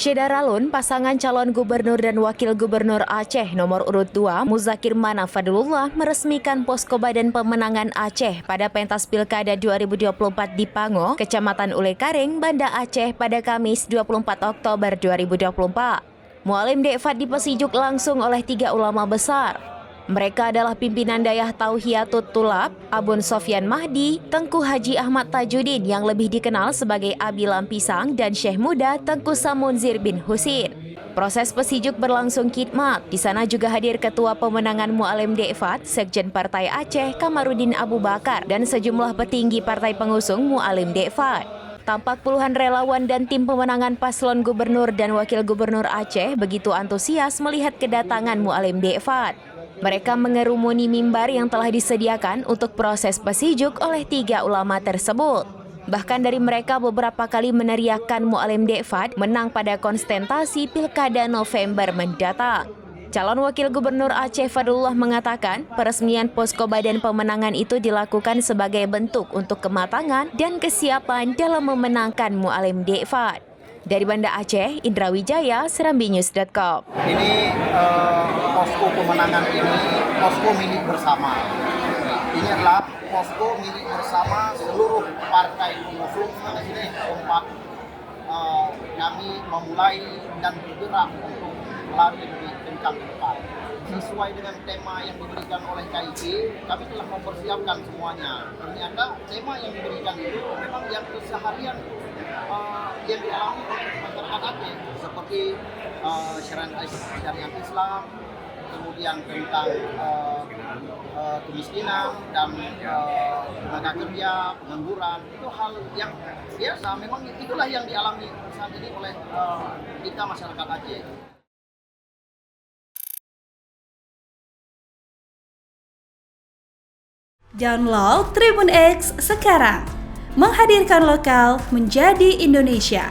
Syederalun, pasangan calon gubernur dan wakil gubernur Aceh nomor urut 2, Muzakir Mana Fadlullah meresmikan posko Badan Pemenangan Aceh pada pentas Pilkada 2024 di Pango, Kecamatan Ulekaring, Banda Aceh pada Kamis 24 Oktober 2024. Mualim Dekfat dipesijuk langsung oleh 3 ulama besar. Mereka adalah pimpinan Dayah Tauhiatut Tulab, Abun Sofyan Mahdi, Tengku Haji Ahmad Tajuddin yang lebih dikenal sebagai Abi Lampisang, dan Syekh Muda Tengku Samunzir bin Husin. Proses pesijuk berlangsung khidmat. Di sana juga hadir Ketua Pemenangan Mualim Dekfat, Sekjen Partai Aceh Kamarudin Abu Bakar, dan sejumlah petinggi partai pengusung Mualim Dekfat. Tampak puluhan relawan dan tim pemenangan paslon gubernur dan wakil gubernur Aceh begitu antusias melihat kedatangan Mualim Dekfat. Mereka mengerumuni mimbar yang telah disediakan untuk proses pesijuk oleh 3 ulama tersebut. Bahkan dari mereka beberapa kali meneriakkan Mualim Dekfat menang pada konstentasi Pilkada November mendatang. Calon wakil gubernur Aceh Fadlullah mengatakan peresmian posko Badan Pemenangan itu dilakukan sebagai bentuk untuk kematangan dan kesiapan dalam memenangkan Mualim Dekfat. Dari Banda Aceh, Indra Wijaya, serambinews.com. Ini posko pemenangan ini posko milik bersama. Ini adalah posko milik bersama seluruh partai pengusung. Di sini tempat kami memulai dan bergerak untuk lari lebih kencang ke depan. Sesuai dengan tema yang diberikan oleh KIP, kami telah mempersiapkan semuanya. Ternyata tema yang diberikan itu memang yang keseharian yang dialami oleh masyarakat Aceh, seperti syariat Islam, kemudian tentang kemiskinan dan tenaga kerja, pengangguran. Itu hal yang biasa, memang itulah yang dialami saat ini oleh kita masyarakat Aceh. Download Tribun X sekarang, menghadirkan lokal menjadi Indonesia.